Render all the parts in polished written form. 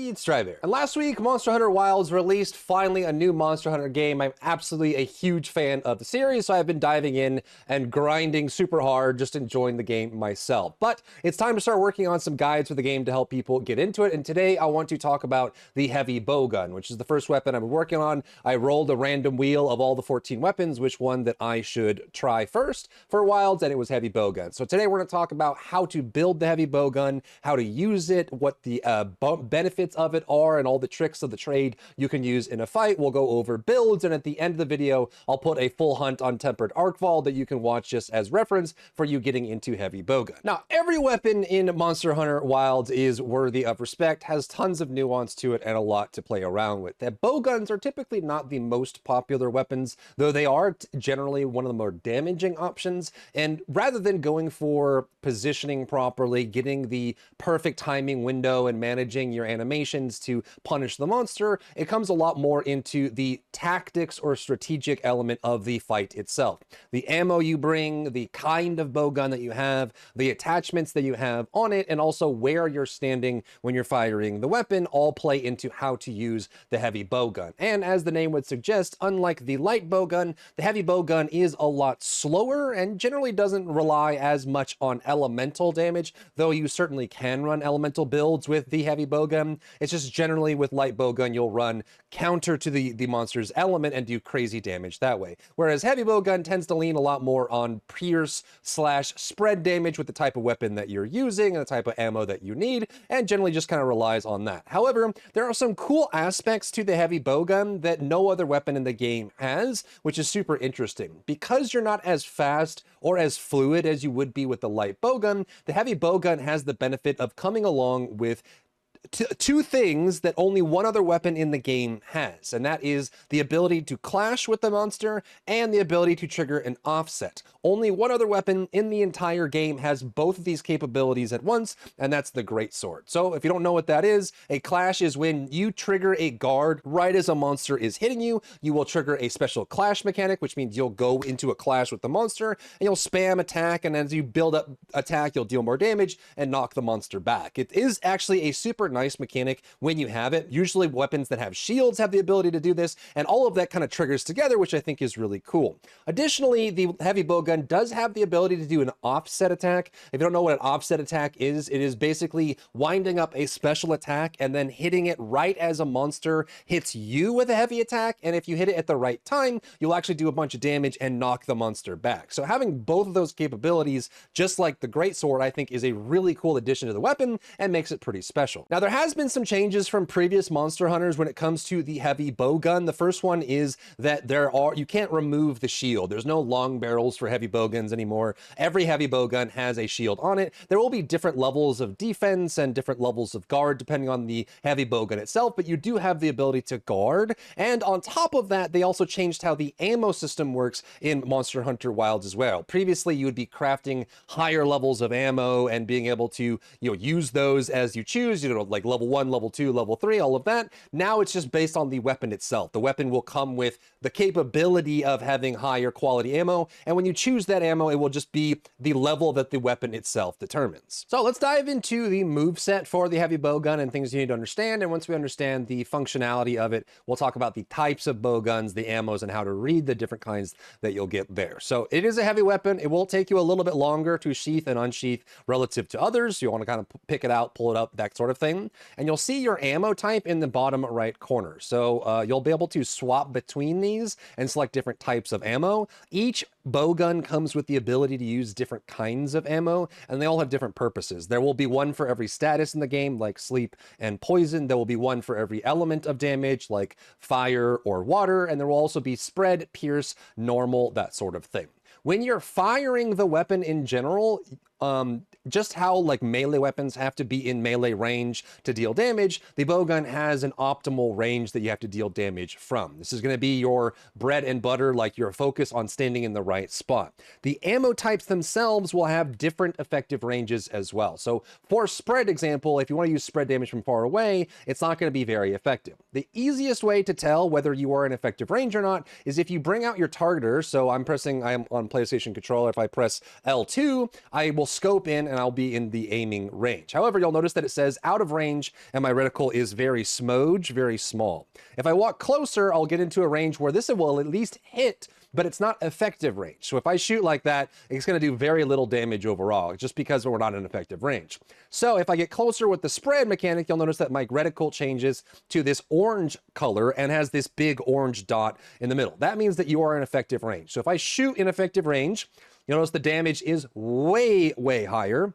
it's Drybear. And last week, Monster Hunter Wilds released finally a new Monster Hunter game. I'm absolutely a huge fan of the series, so I've been diving in and grinding super hard, just enjoying the game myself. But it's time to start working on some guides for the game to help people get into it. And today I want to talk about the heavy bowgun, which is the first weapon I've been working on. I rolled a random wheel of all the 14 weapons, which one that I should try first for Wilds, and it was heavy bowgun. So today we're going to talk about how to build the heavy bowgun, how to use it, what the benefits of it are, and all the tricks of the trade you can use in a fight. We'll go over builds, and at the end of the video, I'll put a full hunt on tempered arcval that you can watch just as reference for you getting into heavy bowgun. Now, every weapon in Monster Hunter Wilds is worthy of respect, has tons of nuance to it, and a lot to play around with. The bowguns are typically not the most popular weapons, though they are generally one of the more damaging options. And rather than going for positioning properly, getting the perfect timing window and managing your animations to punish the monster, it comes a lot more into the tactics or strategic element of the fight itself. The ammo you bring, the kind of bowgun that you have, the attachments that you have on it, and also where you're standing when you're firing the weapon all play into how to use the heavy bowgun. And as the name would suggest, unlike the light bowgun, the heavy bowgun is a lot slower and generally doesn't rely as much on elemental damage, though you certainly can run elemental builds with the heavy bowgun. It's just generally with light bowgun, you'll run counter to the monster's element and do crazy damage that way. Whereas heavy bowgun tends to lean a lot more on pierce / spread damage with the type of weapon that you're using and the type of ammo that you need, and generally just kind of relies on that. However, there are some cool aspects to the heavy bowgun that no other weapon in the game has, which is super interesting. Because you're not as fast or as fluid as you would be with the light bowgun, the heavy bowgun has the benefit of coming along with two things that only one other weapon in the game has, and that is the ability to clash with the monster and the ability to trigger an offset. Only one other weapon in the entire game has both of these capabilities at once, and that's the greatsword. So if you don't know what that is, a clash is when you trigger a guard right as a monster is hitting you. You will trigger a special clash mechanic, which means you'll go into a clash with the monster and you'll spam attack, and as you build up attack, you'll deal more damage and knock the monster back. It is actually a super nice mechanic when you have it. Usually weapons that have shields have the ability to do this, and all of that kind of triggers together, which I think is really cool. Additionally, the heavy bowgun does have the ability to do an offset attack. If you don't know what an offset attack is, it is basically winding up a special attack and then hitting it right as a monster hits you with a heavy attack, and if you hit it at the right time, you'll actually do a bunch of damage and knock the monster back. So having both of those capabilities, just like the greatsword, I think is a really cool addition to the weapon and makes it pretty special. Now, there has been some changes from previous Monster Hunters when it comes to the heavy bowgun. The first one is that you can't remove the shield. There's no long barrels for heavy bowguns anymore. Every heavy bowgun has a shield on it. There will be different levels of defense and different levels of guard depending on the heavy bowgun itself, but you do have the ability to guard. And on top of that, they also changed how the ammo system works in Monster Hunter Wilds as well. Previously, you would be crafting higher levels of ammo and being able to, use those as you choose, like level 1, level 2, level 3, all of that. Now it's just based on the weapon itself. The weapon will come with the capability of having higher quality ammo, and when you choose that ammo, it will just be the level that the weapon itself determines. So let's dive into the moveset for the heavy bowgun and things you need to understand, and once we understand the functionality of it, we'll talk about the types of bowguns, the ammos, and how to read the different kinds that you'll get there. So it is a heavy weapon. It will take you a little bit longer to sheath and unsheath relative to others. You want to kind of pick it out, pull it up, that sort of thing. And you'll see your ammo type in the bottom right corner. So you'll be able to swap between these and select different types of ammo. Each bowgun comes with the ability to use different kinds of ammo, and they all have different purposes. There will be one for every status in the game, like sleep and poison. There will be one for every element of damage, like fire or water, and there will also be spread, pierce, normal, that sort of thing. When you're firing the weapon in general, just how like melee weapons have to be in melee range to deal damage, the bowgun has an optimal range that you have to deal damage from. This is going to be your bread and butter, like your focus on standing in the right spot. The ammo types themselves will have different effective ranges as well. So for spread example, if you want to use spread damage from far away, it's not going to be very effective. The easiest way to tell whether you are in effective range or not is if you bring out your targeter. So I'm on PlayStation controller. If I press L2, I will scope in and I'll be in the aiming range. However, you'll notice that it says out of range and my reticle is very smudge, very small. If I walk closer, I'll get into a range where this will at least hit, but it's not effective range. So if I shoot like that, it's going to do very little damage overall, just because we're not in effective range. So if I get closer with the spread mechanic, you'll notice that my reticle changes to this orange color and has this big orange dot in the middle. That means that you are in effective range. So if I shoot in effective range, you'll notice the damage is way, way higher.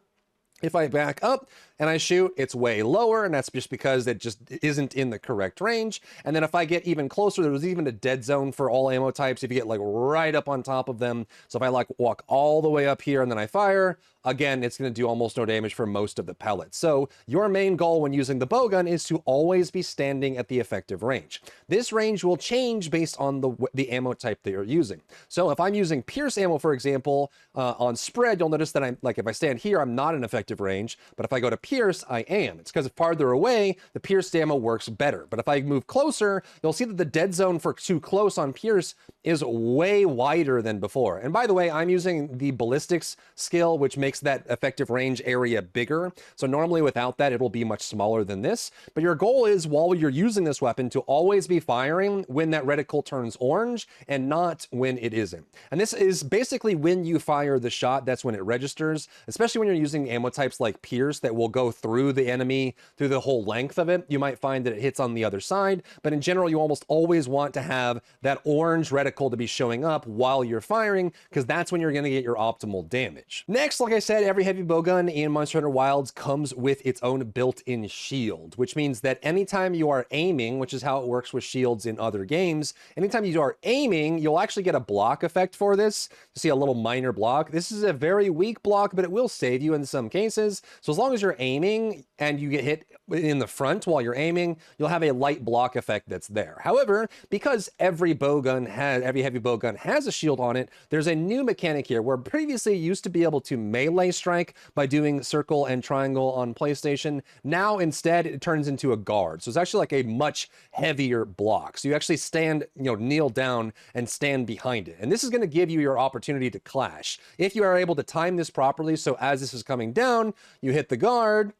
If I back up and I shoot, it's way lower, and that's just because it just isn't in the correct range. And then if I get even closer, there's even a dead zone for all ammo types if you get like right up on top of them. So if I like walk all the way up here and then I fire, again, it's going to do almost no damage for most of the pellets. So your main goal when using the bowgun is to always be standing at the effective range. This range will change based on the ammo type that you're using. So if I'm using pierce ammo, for example, on spread, you'll notice that I'm like, if I stand here, I'm not in effective range, but if I go to pierce, I am. It's because farther away, the pierced ammo works better. But if I move closer, you'll see that the dead zone for too close on pierce is way wider than before. And by the way, I'm using the ballistics skill, which makes that effective range area bigger. So normally without that, it'll be much smaller than this. But your goal is, while you're using this weapon, to always be firing when that reticle turns orange and not when it isn't. And this is basically when you fire the shot, that's when it registers, especially when you're using ammo types like pierce that will go through the enemy, through the whole length of it. You might find that it hits on the other side, but in general, you almost always want to have that orange reticle to be showing up while you're firing, because that's when you're going to get your optimal damage. Next, like I said, every heavy bowgun in Monster Hunter Wilds comes with its own built-in shield, which means that anytime you are aiming, which is how it works with shields in other games, anytime you are aiming, you'll actually get a block effect for this. You see a little minor block. This is a very weak block, but it will save you in some cases. So as long as you're aiming and you get hit in the front while you're aiming, you'll have a light block effect that's there. However, because every heavy bowgun has a shield on it, there's a new mechanic here where previously you used to be able to melee strike by doing circle and triangle on PlayStation. Now instead it turns into a guard. So it's actually like a much heavier block. So you actually stand, kneel down and stand behind it. And this is going to give you your opportunity to clash. If you are able to time this properly, so as this is coming down, you hit the guard.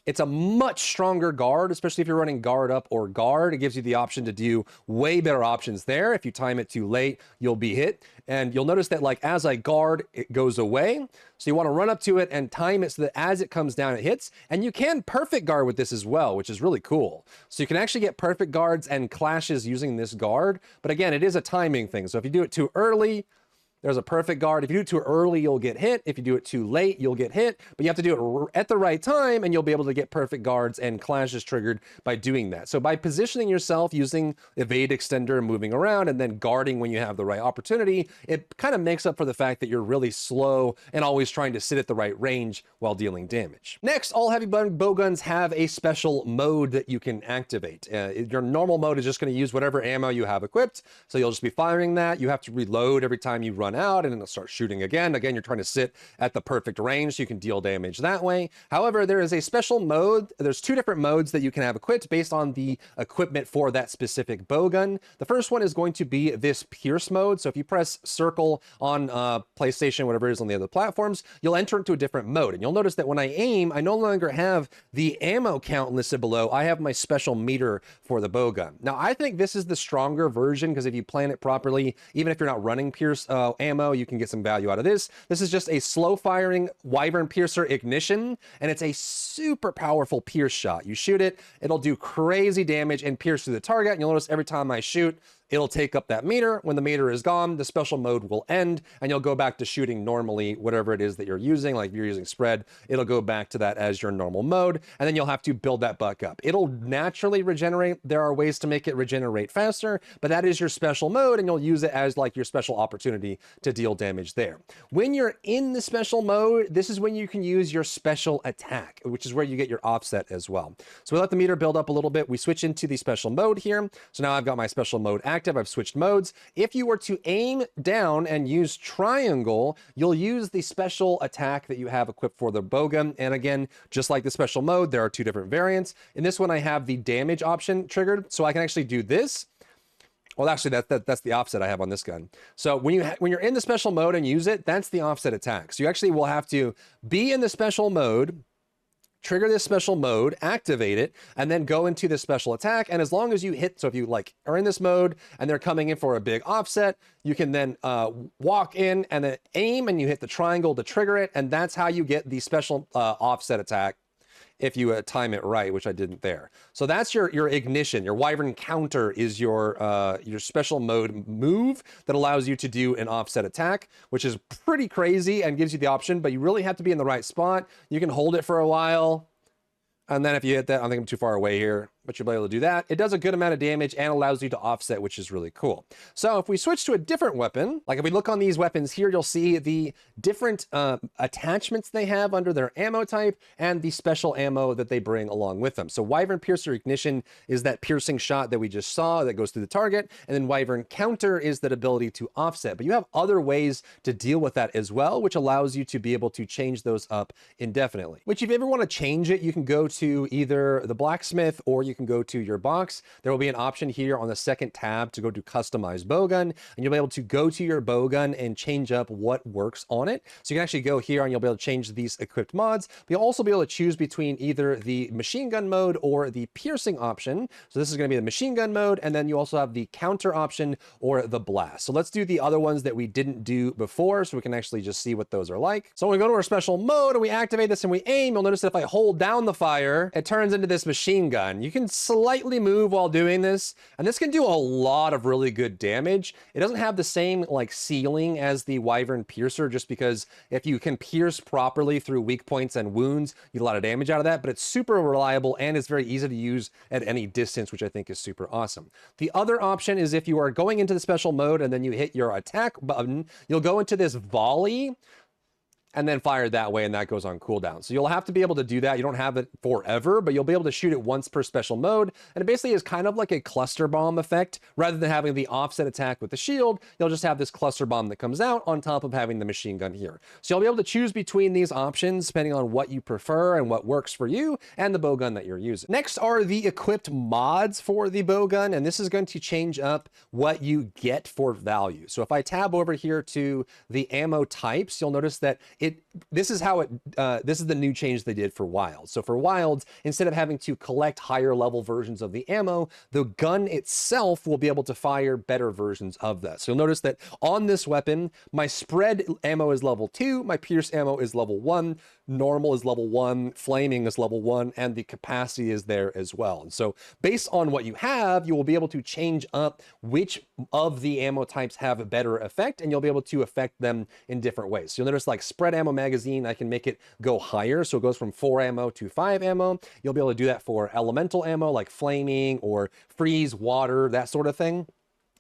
It's a much stronger guard, especially if you're running guard up or guard. It gives you the option to do way better options there. If you time it too late, you'll be hit. And you'll notice that like as I guard, it goes away. So you want to run up to it and time it so that as it comes down, it hits. And you can perfect guard with this as well, which is really cool. So you can actually get perfect guards and clashes using this guard. But again, it is a timing thing. So if you do it too early, there's a perfect guard. If you do it too early, you'll get hit. If you do it too late, you'll get hit. But you have to do it at the right time, and you'll be able to get perfect guards and clashes triggered by doing that. So by positioning yourself using evade extender and moving around and then guarding when you have the right opportunity, it kind of makes up for the fact that you're really slow and always trying to sit at the right range while dealing damage. Next, all heavy bowguns have a special mode that you can activate. Your normal mode is just going to use whatever ammo you have equipped. So you'll just be firing that. You have to reload every time you run out, and then it'll start shooting again. Again, you're trying to sit at the perfect range so you can deal damage that way. However, there is a special mode. There's two different modes that you can have equipped based on the equipment for that specific bowgun. The first one is going to be this pierce mode. So if you press circle on PlayStation, whatever it is on the other platforms, you'll enter into a different mode. And you'll notice that when I aim, I no longer have the ammo count listed below. I have my special meter for the bowgun. Now, I think this is the stronger version because if you plan it properly, even if you're not running pierce ammo, you can get some value out of this. This is just a slow firing Wyvern Piercer ignition, and it's a super powerful pierce shot. You shoot it, it'll do crazy damage and pierce through the target. And you'll notice every time I shoot, it'll take up that meter. When the meter is gone, the special mode will end and you'll go back to shooting normally, whatever it is that you're using. Like if you're using spread, it'll go back to that as your normal mode. And then you'll have to build that buck up. It'll naturally regenerate. There are ways to make it regenerate faster, but that is your special mode and you'll use it as like your special opportunity to deal damage there. When you're in the special mode, this is when you can use your special attack, which is where you get your offset as well. So we let the meter build up a little bit. We switch into the special mode here. So now I've got my special mode active. I've switched modes. If you were to aim down and use triangle, you'll use the special attack that you have equipped for the bowgun. And again, just like the special mode, there are two different variants. In this one, I have the damage option triggered, so I can actually do this. Well, actually, that's the offset I have on this gun. So when you're in the special mode and use it, that's the offset attack. So you actually will have to be in the special mode, trigger this special mode, activate it, and then go into the special attack. And as long as you hit, so if you like are in this mode and they're coming in for a big offset, you can then walk in and then aim and you hit the triangle to trigger it. And that's how you get the special offset attack if you time it right, which I didn't there. So that's your ignition. Your Wyvern counter is your special mode move that allows you to do an offset attack, which is pretty crazy and gives you the option, but you really have to be in the right spot. You can hold it for a while, and then if you hit that, I think I'm too far away here, but you'll be able to do that. It does a good amount of damage and allows you to offset, which is really cool. So if we switch to a different weapon, like if we look on these weapons here, you'll see the different attachments they have under their ammo type and the special ammo that they bring along with them. So Wyvern Piercer Ignition is that piercing shot that we just saw that goes through the target, and then Wyvern Counter is that ability to offset. But you have other ways to deal with that as well, which allows you to be able to change those up indefinitely. Which if you ever want to change it, you can go to either the blacksmith or you can go to your box. There will be an option here on the second tab to go to customize bowgun, and you'll be able to go to your bowgun and change up what works on it. So you can actually go here and you'll be able to change these equipped mods, but you'll also be able to choose between either the machine gun mode or the piercing option. So this is going to be the machine gun mode, and then you also have the counter option or the blast. So let's do the other ones that we didn't do before so we can actually just see what those are like. So when we go to our special mode and we activate this and we aim, you'll notice that if I hold down the fire, it turns into this machine gun. You can slightly move while doing this, and this can do a lot of really good damage. It doesn't have the same like ceiling as the Wyvern Piercer, just because if you can pierce properly through weak points and wounds, you get a lot of damage out of that, but it's super reliable and it's very easy to use at any distance, which I think is super awesome. The other option is if you are going into the special mode and then you hit your attack button, you'll go into this volley and then fire that way, and that goes on cooldown. So you'll have to be able to do that. You don't have it forever, but you'll be able to shoot it once per special mode, and it basically is kind of like a cluster bomb effect. Rather than having the offset attack with the shield, you'll just have this cluster bomb that comes out on top of having the machine gun here. So you'll be able to choose between these options depending on what you prefer and what works for you and the bowgun that you're using. Next are the equipped mods for the bowgun, and this is going to change up what you get for value. So if I tab over here to the ammo types, you'll notice that this is the new change they did for Wilds. So for Wilds, instead of having to collect higher level versions of the ammo, the gun itself will be able to fire better versions of that. So you'll notice that on this weapon, my spread ammo is level 2, my pierce ammo is level 1, normal is level 1, flaming is level 1, and the capacity is there as well. And so based on what you have, you will be able to change up which of the ammo types have a better effect, and you'll be able to affect them in different ways. So you'll notice like spread ammo magazine, I can make it go higher. So it goes from 4 ammo to 5 ammo. You'll be able to do that for elemental ammo like flaming or freeze, water, that sort of thing.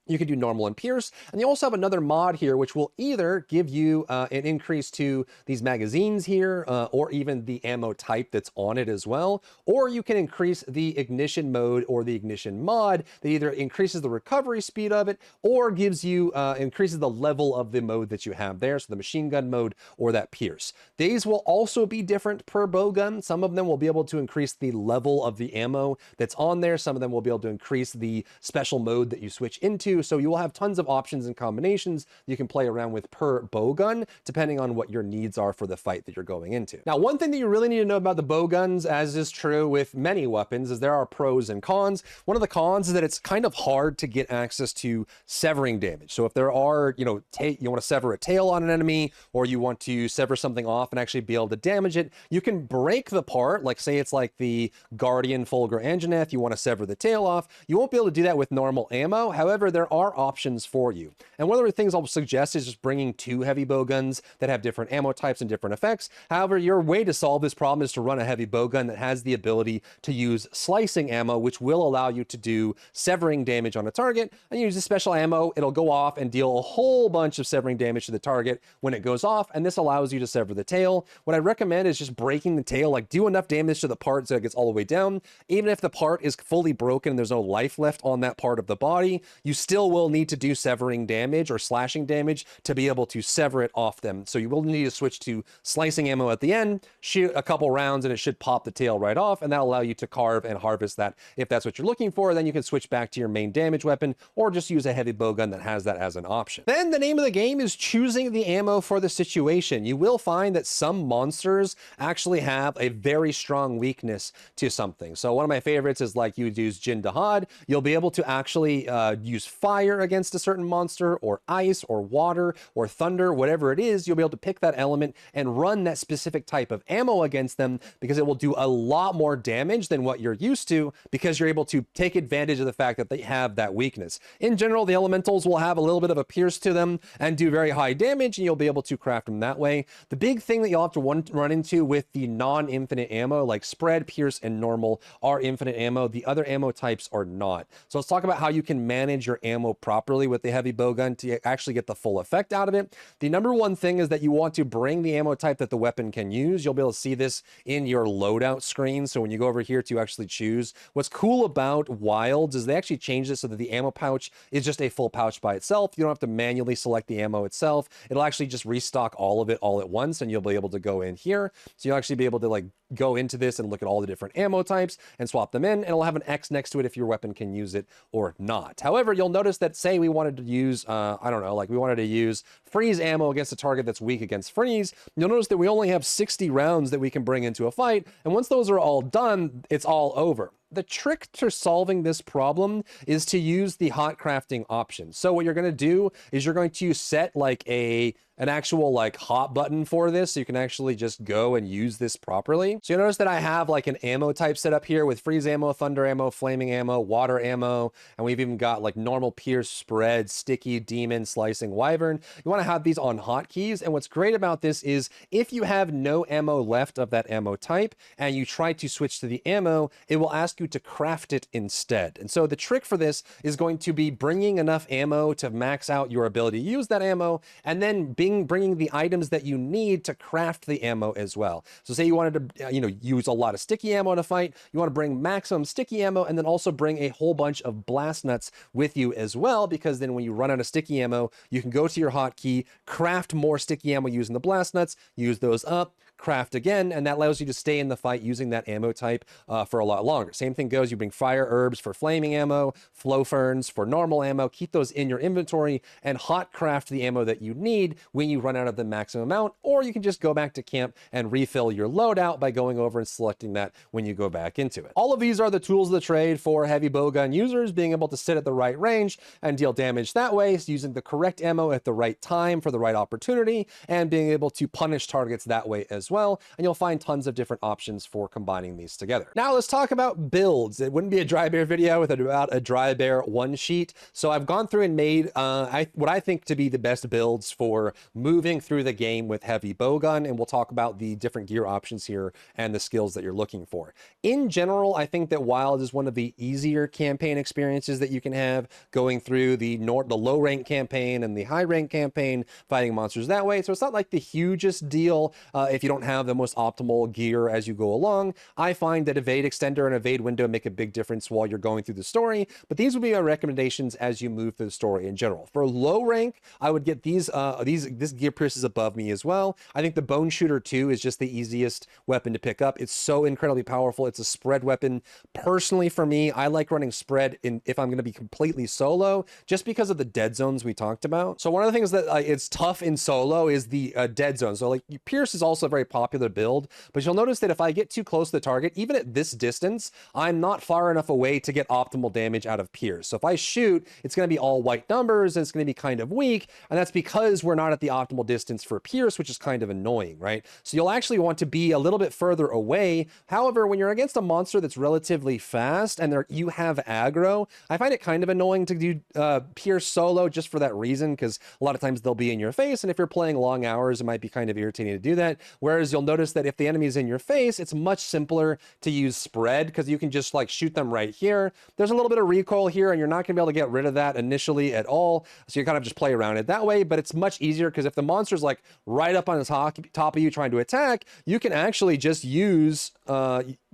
You can do normal and pierce, and you also have another mod here which will either give you an increase to these magazines here or even the ammo type that's on it as well, or you can increase the ignition mode or the ignition mod that either increases the recovery speed of it or gives you increases the level of the mode that you have there, so the machine gun mode or that pierce. These will also be different per bowgun. Some of them will be able to increase the level of the ammo that's on there. Some of them will be able to increase the special mode that you switch into. So you will have tons of options and combinations you can play around with per bowgun, depending on what your needs are for the fight that you're going into. Now, one thing that you really need to know about the bowguns, as is true with many weapons, is there are pros and cons. One of the cons is that it's kind of hard to get access to severing damage. So if there are, you want to sever a tail on an enemy, or you want to sever something off and actually be able to damage it, you can break the part, like say it's like the Guardian Fulgur Anjaneth, you want to sever the tail off. You won't be able to do that with normal ammo. However, there are options for you. And one of the things I'll suggest is just bringing 2 heavy bowguns that have different ammo types and different effects. However, your way to solve this problem is to run a heavy bowgun that has the ability to use slicing ammo, which will allow you to do severing damage on a target. And you use the special ammo, it'll go off and deal a whole bunch of severing damage to the target when it goes off, and this allows you to sever the tail. What I recommend is just breaking the tail, like do enough damage to the part so it gets all the way down. Even if the part is fully broken and there's no life left on that part of the body, you still still will need to do severing damage or slashing damage to be able to sever it off them. So you will need to switch to slicing ammo at the end, shoot a couple rounds, and it should pop the tail right off, and that'll allow you to carve and harvest that if that's what you're looking for. Then you can switch back to your main damage weapon or just use a heavy bowgun that has that as an option. Then the name of the game is choosing the ammo for the situation. You will find that some monsters actually have a very strong weakness to something. So one of my favorites is like you would use Jin Dahad. You'll be able to actually use fire against a certain monster, or ice, or water, or thunder, whatever it is. You'll be able to pick that element and run that specific type of ammo against them, because it will do a lot more damage than what you're used to, because you're able to take advantage of the fact that they have that weakness. In general, the elementals will have a little bit of a pierce to them and do very high damage, and you'll be able to craft them that way. The big thing that you'll have to run into with the non-infinite ammo, like spread, pierce, and normal, are infinite ammo. The other ammo types are not. So let's talk about how you can manage your ammo properly with the heavy bowgun to actually get the full effect out of it. The number one thing is that you want to bring the ammo type that the weapon can use. You'll be able to see this in your loadout screen. So when you go over here to actually choose, what's cool about Wilds is they actually changed it so that the ammo pouch is just a full pouch by itself. You don't have to manually select the ammo itself. It'll actually just restock all of it all at once, and you'll be able to go in here. So you'll actually be able to like go into this and look at all the different ammo types and swap them in, and it'll have an X next to it if your weapon can use it or not. However, you'll notice that, say we wanted to use, I don't know, like we wanted to use freeze ammo against a target that's weak against freeze, you'll notice that we only have 60 rounds that we can bring into a fight, and once those are all done, it's all over. The trick to solving this problem is to use the hot crafting option. So what you're going to do is you're going to set like an actual like hot button for this, so you can actually just go and use this properly. So you notice that I have like an ammo type set up here with freeze ammo, thunder ammo, flaming ammo, water ammo, and we've even got like normal, pierce, spread, sticky, demon, slicing, wyvern. You want to have these on hotkeys, and what's great about this is if you have no ammo left of that ammo type and you try to switch to the ammo, it will ask you to craft it instead. And so the trick for this is going to be bringing enough ammo to max out your ability to use that ammo, and then bringing the items that you need to craft the ammo as well. So say you wanted to use a lot of sticky ammo in a fight, you want to bring maximum sticky ammo, and then also bring a whole bunch of blast nuts with you as well, because then when you run out of sticky ammo, you can go to your hotkey, craft more sticky ammo using the blast nuts, use those up, craft again, and that allows you to stay in the fight using that ammo type for a lot longer. Same thing goes, you bring fire herbs for flaming ammo, flow ferns for normal ammo, keep those in your inventory, and hot craft the ammo that you need when you run out of the maximum amount, or you can just go back to camp and refill your loadout by going over and selecting that when you go back into it. All of these are the tools of the trade for heavy bowgun users, being able to sit at the right range and deal damage that way, using the correct ammo at the right time for the right opportunity, and being able to punish targets that way as well. And you'll find tons of different options for combining these together. Now let's talk about builds. It wouldn't be a Drybear video without a Drybear one sheet. So I've gone through and made what I think to be the best builds for moving through the game with heavy bowgun, and we'll talk about the different gear options here and the skills that you're looking for. In general, I think that Wild is one of the easier campaign experiences that you can have, going through the low rank campaign and the high rank campaign, fighting monsters that way. So it's not like the hugest deal if you don't have the most optimal gear as you go along. I find that evade extender and evade window make a big difference while you're going through the story, but these would be my recommendations as you move through the story in general. For low rank, I would get this gear pierces above me as well. I think the Bone Shooter 2 is just the easiest weapon to pick up. It's so incredibly powerful. It's a spread weapon. Personally, for me, I like running spread if I'm going to be completely solo, just because of the dead zones we talked about. So one of the things that it's tough in solo is the dead zone. So like Pierce is also a very popular build, but you'll notice that if I get too close to the target, even at this distance, I'm not far enough away to get optimal damage out of Pierce. So if I shoot, it's going to be all white numbers, and it's going to be kind of weak, and that's because we're not at the optimal distance for Pierce, which is kind of annoying, right? So you'll actually want to be a little bit further away. However, when you're against a monster that's relatively fast and you have aggro, I find it kind of annoying to do Pierce solo just for that reason, because a lot of times they'll be in your face, and if you're playing long hours, it might be kind of irritating to do that. Whereas you'll notice that if the enemy is in your face, it's much simpler to use spread, because you can just like shoot them right here. There's a little bit of recoil here, and you're not gonna be able to get rid of that initially at all. So you kind of just play around it that way, but it's much easier because if the monster's like right up on the top of you trying to attack, you can actually just use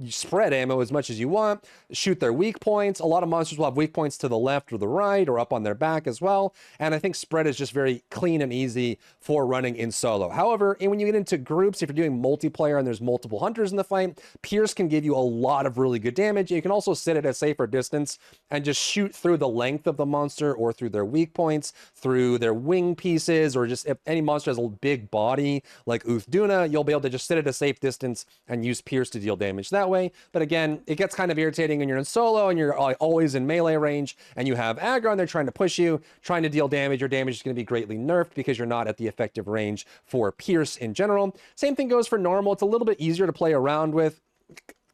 spread ammo as much as you want, shoot their weak points. A lot of monsters will have weak points to the left or the right or up on their back as well. And I think spread is just very clean and easy for running in solo. However, when you get into groups, if you're doing multiplayer and there's multiple hunters in the fight, Pierce can give you a lot of really good damage. You can also sit at a safer distance and just shoot through the length of the monster or through their weak points, through their wing pieces, or just if any monster has a big body like Uthduna, you'll be able to just sit at a safe distance and use Pierce to deal damage that way. But again, it gets kind of irritating when you're in solo and you're always in melee range and you have aggro and they're trying to push you, trying to deal damage. Your damage is going to be greatly nerfed because you're not at the effective range for Pierce in general. Same thing goes for normal. It's a little bit easier to play around with.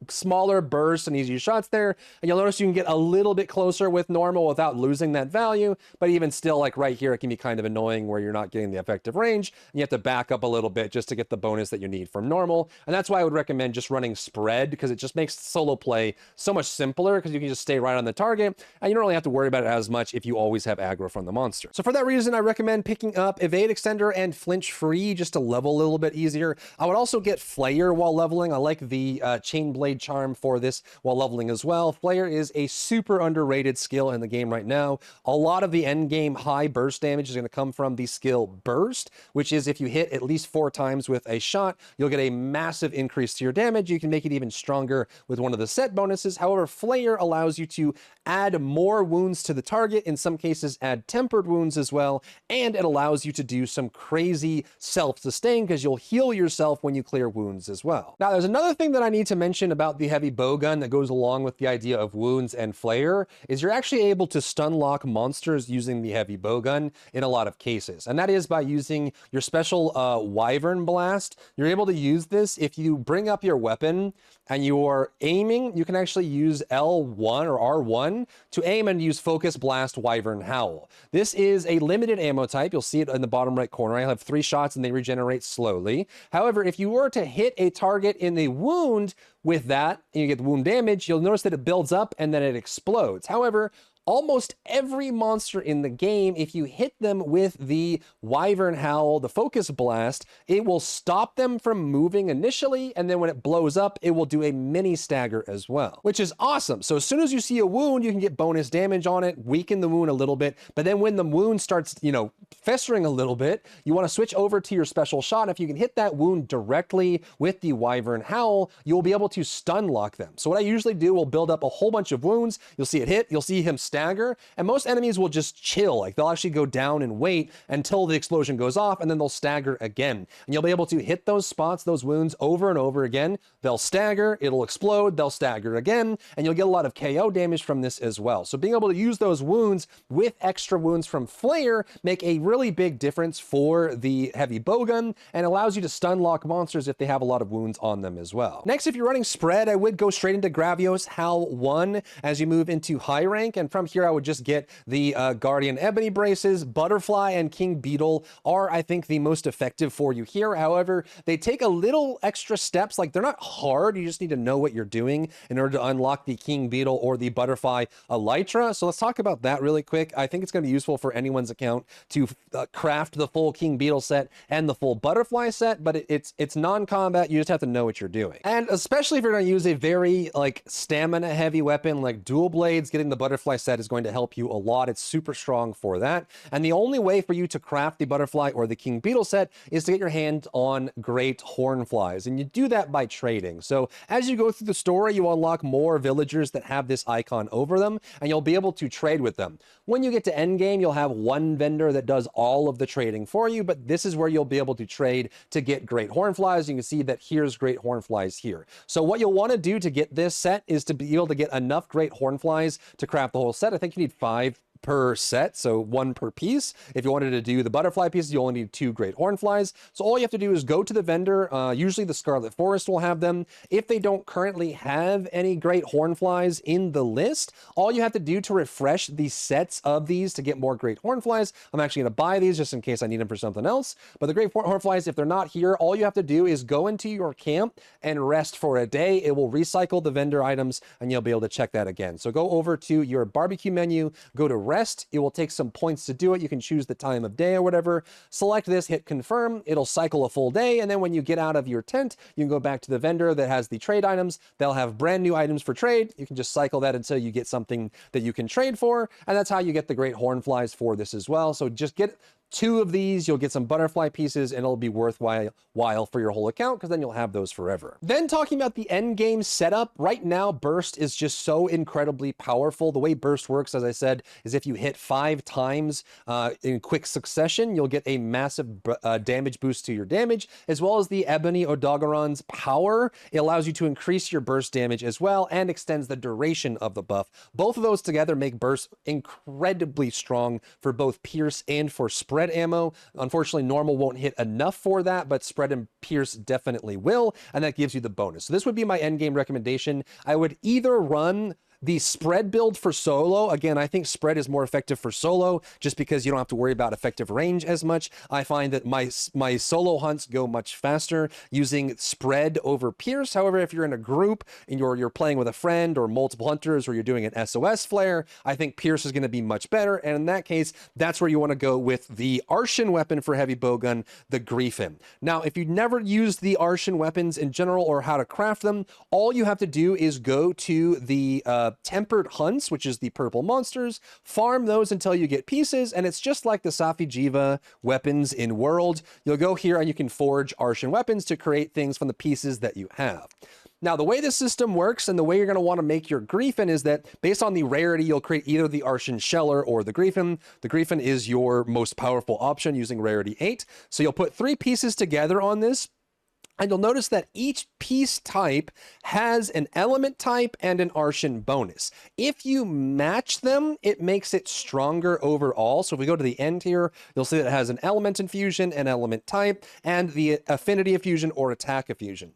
Smaller bursts and easier shots there, and you'll notice you can get a little bit closer with normal without losing that value, but even still, like right here, it can be kind of annoying where you're not getting the effective range and you have to back up a little bit just to get the bonus that you need from normal. And that's why I would recommend just running spread, because it just makes solo play so much simpler because you can just stay right on the target and you don't really have to worry about it as much if you always have aggro from the monster. So for that reason, I recommend picking up Evade Extender and Flinch Free just to level a little bit easier. I would also get Flayer while leveling. I like the Chain Blade charm for this while leveling as well. Flayer is a super underrated skill in the game right now. A lot of the end game high burst damage is going to come from the skill Burst, which is if you hit at least 4 times with a shot, you'll get a massive increase to your damage. You can make it even stronger with one of the set bonuses. However, Flayer allows you to add more wounds to the target, in some cases add tempered wounds as well, and it allows you to do some crazy self-sustain because you'll heal yourself when you clear wounds as well. Now, there's another thing that I need to mention about the heavy bowgun that goes along with the idea of wounds and Flayer, is you're actually able to stun lock monsters using the heavy bowgun in a lot of cases, and that is by using your special Wyvern Blast. You're able to use this if you bring up your weapon and you're aiming. You can actually use L1 or R1 to aim and use Focus Blast Wyvern Howl. This is a limited ammo type. You'll see it in the bottom right corner. I have 3 shots and they regenerate slowly. However, if you were to hit a target in the wound with that, and you get wound damage, you'll notice that it builds up and then it explodes. However, almost every monster in the game, if you hit them with the Wyvern Howl, the Focus Blast, it will stop them from moving initially, and then when it blows up, it will do a mini stagger as well, which is awesome. So as soon as you see a wound, you can get bonus damage on it, weaken the wound a little bit, but then when the wound starts, festering a little bit, you want to switch over to your special shot. If you can hit that wound directly with the Wyvern Howl, you'll be able to stun lock them. So what I usually do will build up a whole bunch of wounds. You'll see it hit, you'll see him stagger, and most enemies will just chill. Like they'll actually go down and wait until the explosion goes off, and then they'll stagger again. And you'll be able to hit those spots, those wounds over and over again. They'll stagger, it'll explode, they'll stagger again, and you'll get a lot of KO damage from this as well. So being able to use those wounds with extra wounds from Flayer make a really big difference for the heavy bowgun, and allows you to stun lock monsters if they have a lot of wounds on them as well. Next, if you're running spread, I would go straight into Gravios Howl 1 as you move into high rank, and from here I would just get the Guardian Ebony Braces. Butterfly and King Beetle are, I think, the most effective for you here. However, they take a little extra steps. Like, they're not hard, you just need to know what you're doing in order to unlock the King Beetle or the Butterfly Elytra. So let's talk about that really quick. I think it's going to be useful for anyone's account to craft the full King Beetle set and the full Butterfly set, but it's non-combat. You just have to know what you're doing. And especially if you're going to use a very stamina heavy weapon like dual blades, getting the Butterfly set is going to help you a lot. It's super strong for that. And the only way for you to craft the Butterfly or the King Beetle set is to get your hand on great Hornflies, and you do that by trading. So as you go through the story, you unlock more villagers that have this icon over them, and you'll be able to trade with them. When you get to endgame, you'll have one vendor that does all of the trading for you, but this is where you'll be able to trade to get great Hornflies. You can see that here's great Hornflies here. So what you'll want to do to get this set is to be able to get enough great Hornflies to craft the whole set. I think you need 5 per set, so 1 per piece. If you wanted to do the butterfly pieces, you only need 2 great hornflies. So all you have to do is go to the vendor. Usually the Scarlet Forest will have them. If they don't currently have any great hornflies in the list, all you have to do to refresh the sets of these to get more great hornflies, I'm actually going to buy these just in case I need them for something else. But the great hornflies, if they're not here, all you have to do is go into your camp and rest for a day. It will recycle the vendor items and you'll be able to check that again. So go over to your barbecue menu, go to rest. It will take some points to do it. You can choose the time of day or whatever. Select this, hit confirm. It'll cycle a full day. And then when you get out of your tent, you can go back to the vendor that has the trade items. They'll have brand new items for trade. You can just cycle that until you get something that you can trade for. And that's how you get the great hornflies for this as well. So just get 2 of these, you'll get some butterfly pieces, and it'll be worthwhile for your whole account because then you'll have those forever. Then talking about the end game setup, right now Burst is just so incredibly powerful. The way Burst works, as I said, is if you hit 5 times in quick succession, you'll get a massive damage boost to your damage, as well as the Ebony Odogaron's power. It allows you to increase your burst damage as well and extends the duration of the buff. Both of those together make Burst incredibly strong for both Pierce and for Spread ammo. Unfortunately, normal won't hit enough for that, but Spread and Pierce definitely will, and that gives you the bonus. So this would be my endgame recommendation. I would either run the Spread build for solo. Again, I think Spread is more effective for solo just because you don't have to worry about effective range as much. I find that my solo hunts go much faster using Spread over Pierce. However, if you're in a group and you're playing with a friend or multiple hunters, or you're doing an SOS flare, I think Pierce is going to be much better. And in that case, that's where you want to go with the Arshan weapon for heavy bowgun, the Griffin. Now, if you've never used the Arshan weapons in general or how to craft them, all you have to do is go to the Tempered Hunts, which is the purple monsters, farm those until you get pieces, and it's just like the Safi Jiva weapons in World. You'll go here and you can forge Arshan weapons to create things from the pieces that you have. Now, the way this system works and the way you're going to want to make your Griffin is that based on the rarity, you'll create either the Arshan Sheller or the Griffin. The Griffin is your most powerful option using rarity 8. So you'll put 3 pieces together on this. And you'll notice that each piece type has an element type and an Arshan bonus. If you match them, it makes it stronger overall. So if we go to the end here, you'll see that it has an element infusion, an element type, and the affinity infusion or attack infusion.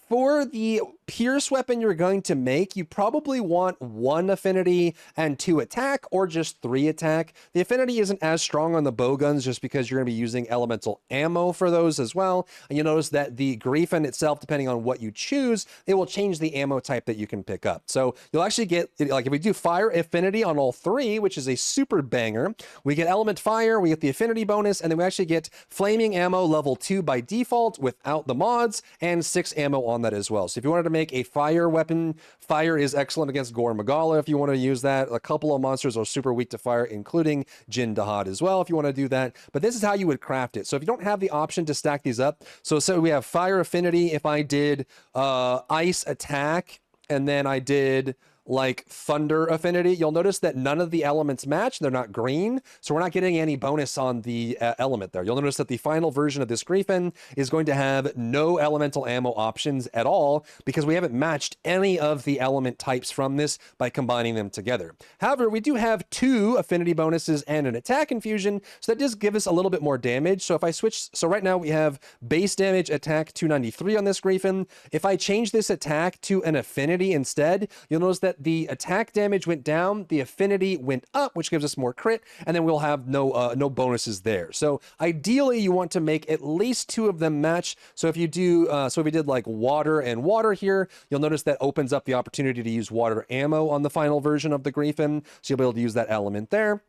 For the Pierce weapon you're going to make, you probably want 1 affinity and 2 attack, or just 3 attack. The affinity isn't as strong on the bowguns just because you're going to be using elemental ammo for those as well. And you'll notice that the Griffin itself, depending on what you choose, it will change the ammo type that you can pick up. So you'll actually get, like if we do fire affinity on all 3, which is a super banger, we get element fire, we get the affinity bonus, and then we actually get flaming ammo level 2 by default without the mods, and 6 ammo on that as well. So if you wanted to make a fire weapon, fire is excellent against Gore Magala if you want to use that. A couple of monsters are super weak to fire, including Jin Dahad as well if you want to do that. But this is how you would craft it. So if you don't have the option to stack these up, so we have fire affinity. If I did ice attack and then I did like thunder affinity, you'll notice that none of the elements match. They're not green, so we're not getting any bonus on the element there. You'll notice that the final version of this Griffin is going to have no elemental ammo options at all because we haven't matched any of the element types from this by combining them together. However, we do have 2 affinity bonuses and an attack infusion, so that does give us a little bit more damage. So if I switch, so right now we have base damage attack 293 on this Griffin. If I change this attack to an affinity instead, you'll notice that the attack damage went down, the affinity went up, which gives us more crit, and then we'll have no bonuses there. So ideally, you want to make at least 2 of them match. So if you do, so if we did like water and water here, you'll notice that opens up the opportunity to use water ammo on the final version of the Griffin. So you'll be able to use that element there.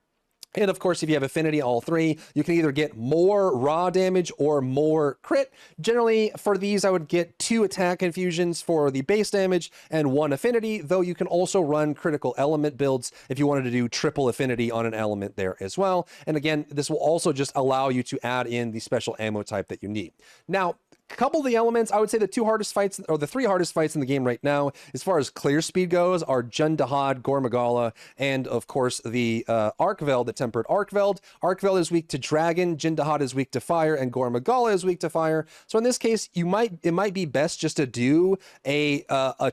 And of course, if you have affinity, all 3, you can either get more raw damage or more crit. Generally, for these, I would get 2 attack infusions for the base damage and 1 affinity, though you can also run critical element builds if you wanted to do triple affinity on an element there as well. And again, this will also just allow you to add in the special ammo type that you need. Now, couple of the elements, I would say the two hardest fights, or the three hardest fights in the game right now, as far as clear speed goes, are Jundahad, Gormagala, and of course the Arkveld, the Tempered Arkveld. Arkveld is weak to Dragon, Jundahad is weak to Fire, and Gormagala is weak to Fire. So in this case, it might be best just to do a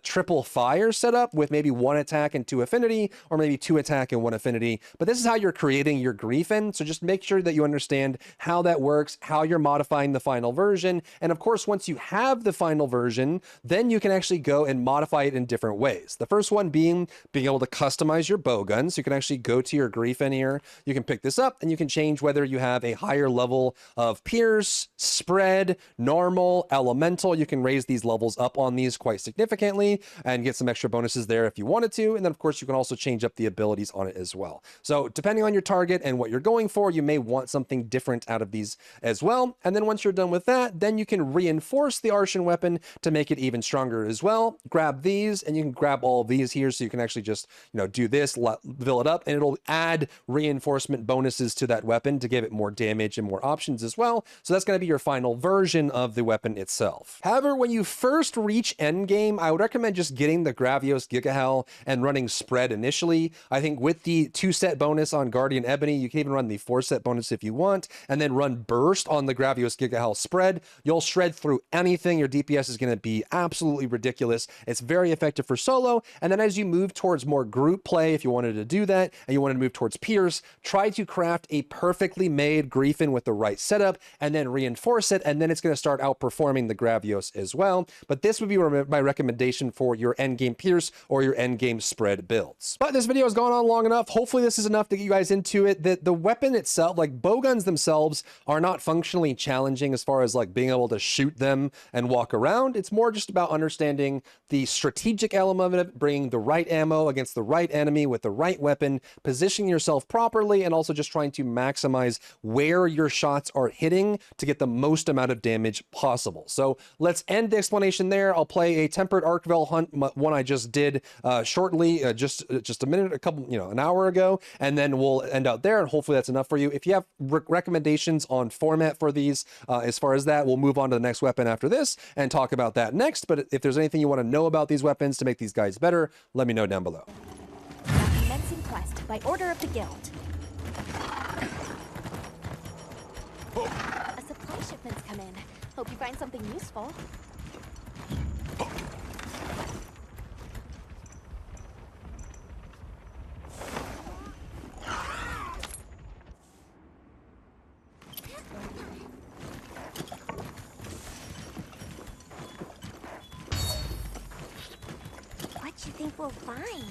triple Fire setup with maybe 1 attack and 2 affinity, or maybe 2 attack and 1 affinity. But this is how you're creating your Griefin, so just make sure that you understand how that works, how you're modifying the final version, and of course, once you have the final version, then you can actually go and modify it in different ways. The first one being able to customize your bowgun. So you can actually go to your Griefin here. You can pick this up and you can change whether you have a higher level of pierce, spread, normal, elemental. You can raise these levels up on these quite significantly and get some extra bonuses there if you wanted to. And then of course, you can also change up the abilities on it as well. So depending on your target and what you're going for, you may want something different out of these as well. And then once you're done with that, then you can reinforce the Arshan weapon to make it even stronger as well. Grab these and you can grab all of these here, so you can actually just, do this, fill it up, and it'll add reinforcement bonuses to that weapon to give it more damage and more options as well. So that's going to be your final version of the weapon itself. However, when you first reach endgame, I would recommend just getting the Gravios Gigahel and running spread initially. I think with the 2-set bonus on Guardian Ebony, you can even run the 4-set bonus if you want, and then run burst on the Gravios Gigahel spread. You'll shred through anything. Your DPS is going to be absolutely ridiculous. It's very effective for solo. And then as you move towards more group play, if you wanted to do that and you wanted to move towards Pierce, try to craft a perfectly made Griefin with the right setup and then reinforce it. And then it's going to start outperforming the Gravios as well. But this would be my recommendation for your endgame Pierce or your endgame spread builds. But this video has gone on long enough. Hopefully this is enough to get you guys into it. The weapon itself, like bowguns themselves, are not functionally challenging as far as like being able to shoot them and walk around. It's more just about understanding the strategic element of it, bringing the right ammo against the right enemy with the right weapon, positioning yourself properly, and also just trying to maximize where your shots are hitting to get the most amount of damage possible. So let's end the explanation there. I'll play a Tempered Arkveld hunt, one I just did shortly, just a minute, an hour ago, and then we'll end out there, and hopefully that's enough for you. If you have recommendations on format for these, as far as that, we'll move on to the next weapon after this and talk about that next. But if there's anything you want to know about these weapons to make these guys better, let me know down below. Commencing quest by order of the guild. A supply shipment's come in. Hope you find something useful. What do you think we'll find?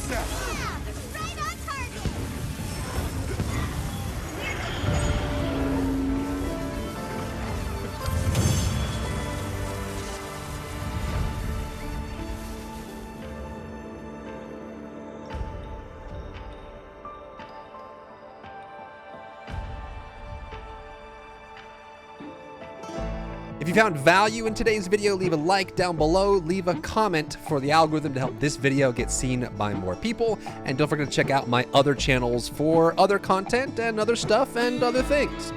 Moveset! Yeah, right on target. If you found value in today's video, leave a like down below, leave a comment for the algorithm to help this video get seen by more people, and don't forget to check out my other channels for other content and other stuff and other things.